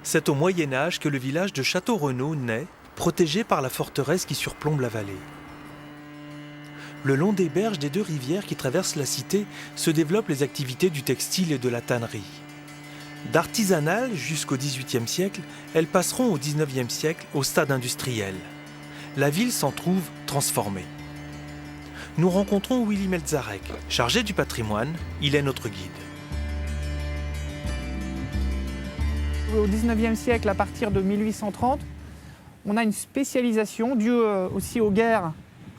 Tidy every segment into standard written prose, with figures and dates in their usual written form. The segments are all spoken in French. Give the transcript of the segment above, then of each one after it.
C'est au Moyen-Âge que le village de Château-Renaud naît, protégé par la forteresse qui surplombe la vallée. Le long des berges des deux rivières qui traversent la cité se développent les activités du textile et de la tannerie. D'artisanales jusqu'au XVIIIe siècle, elles passeront au XIXe siècle au stade industriel. La ville s'en trouve transformée. Nous rencontrons Willy Melzarek, chargé du patrimoine, il est notre guide. Au XIXe siècle, à partir de 1830, on a une spécialisation due aussi aux guerres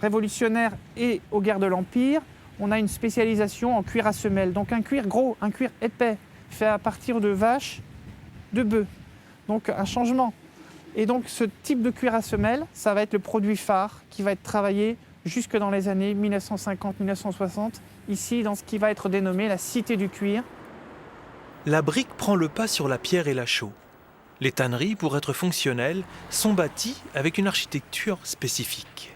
révolutionnaires et aux guerres de l'Empire. On a une spécialisation en cuir à semelle, donc un cuir gros, un cuir épais, fait à partir de vaches, de bœufs. Donc un changement. Et donc ce type de cuir à semelle, ça va être le produit phare qui va être travaillé jusque dans les années 1950-1960, ici dans ce qui va être dénommé la Cité du cuir. La brique prend le pas sur la pierre et la chaux. Les tanneries, pour être fonctionnelles, sont bâties avec une architecture spécifique.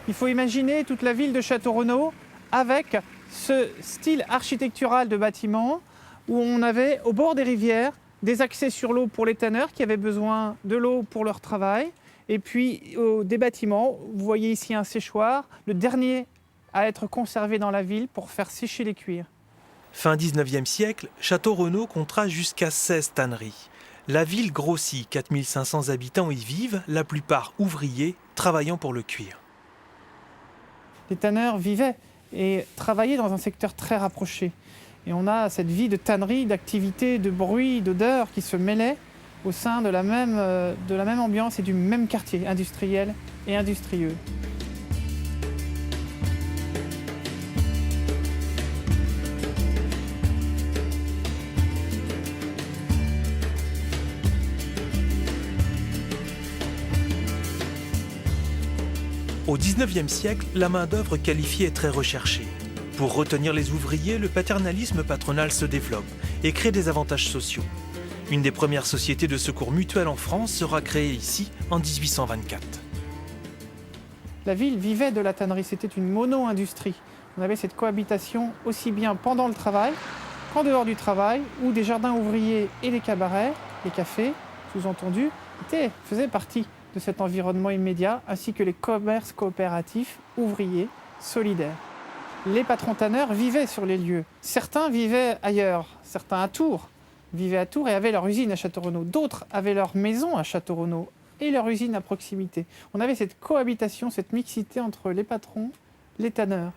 Il faut imaginer toute la ville de Château-Renaud avec ce style architectural de bâtiment où on avait au bord des rivières des accès sur l'eau pour les tanneurs qui avaient besoin de l'eau pour leur travail. Et puis des bâtiments, vous voyez ici un séchoir, le dernier à être conservé dans la ville pour faire sécher les cuirs. Fin 19e siècle, Château-Renaud comptera jusqu'à 16 tanneries. La ville grossit, 4500 habitants y vivent, la plupart ouvriers, travaillant pour le cuir. Les tanneurs vivaient et travaillaient dans un secteur très rapproché. Et on a cette vie de tannerie, d'activité, de bruit, d'odeur qui se mêlaient au sein de la même ambiance et du même quartier industriel et industrieux. Au XIXe siècle, la main-d'œuvre qualifiée est très recherchée. Pour retenir les ouvriers, le paternalisme patronal se développe et crée des avantages sociaux. Une des premières sociétés de secours mutuel en France sera créée ici en 1824. La ville vivait de la tannerie, c'était une mono-industrie. On avait cette cohabitation aussi bien pendant le travail qu'en dehors du travail, où des jardins ouvriers et des cabarets, les cafés, sous-entendu, faisaient partie de cet environnement immédiat, ainsi que les commerces coopératifs, ouvriers, solidaires. Les patrons tanneurs vivaient sur les lieux. Certains vivaient ailleurs, certains à Tours, vivaient à Tours et avaient leur usine à Château-Renaud. D'autres avaient leur maison à Château-Renaud et leur usine à proximité. On avait cette cohabitation, cette mixité entre les patrons, les tanneurs.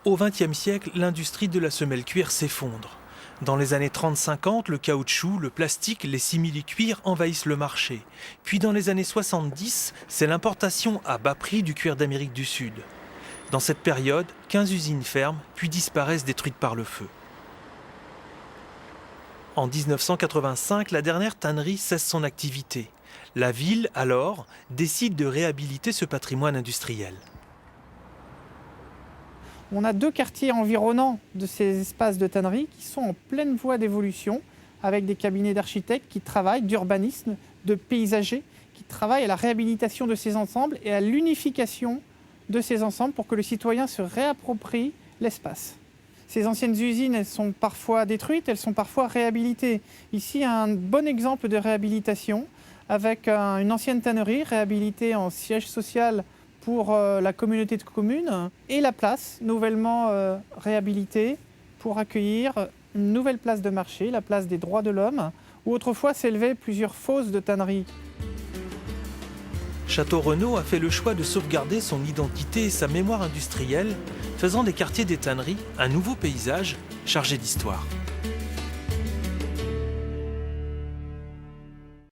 Au XXe siècle, l'industrie de la semelle cuir s'effondre. Dans les années 30-50, le caoutchouc, le plastique, les simili-cuirs envahissent le marché. Puis dans les années 70, c'est l'importation à bas prix du cuir d'Amérique du Sud. Dans cette période, 15 usines ferment, puis disparaissent détruites par le feu. En 1985, la dernière tannerie cesse son activité. La ville, alors, décide de réhabiliter ce patrimoine industriel. On a deux quartiers environnants de ces espaces de tannerie qui sont en pleine voie d'évolution, avec des cabinets d'architectes qui travaillent, d'urbanisme, de paysagers, qui travaillent à la réhabilitation de ces ensembles et à l'unification de ces ensembles pour que le citoyen se réapproprie l'espace. Ces anciennes usines, elles sont parfois détruites, elles sont parfois réhabilitées. Ici, un bon exemple de réhabilitation avec une ancienne tannerie réhabilitée en siège social pour la communauté de communes et la place nouvellement réhabilitée pour accueillir une nouvelle place de marché, la place des droits de l'homme, où autrefois s'élevaient plusieurs fosses de tanneries. Château-Renaud a fait le choix de sauvegarder son identité et sa mémoire industrielle, faisant des quartiers des tanneries un nouveau paysage chargé d'histoire.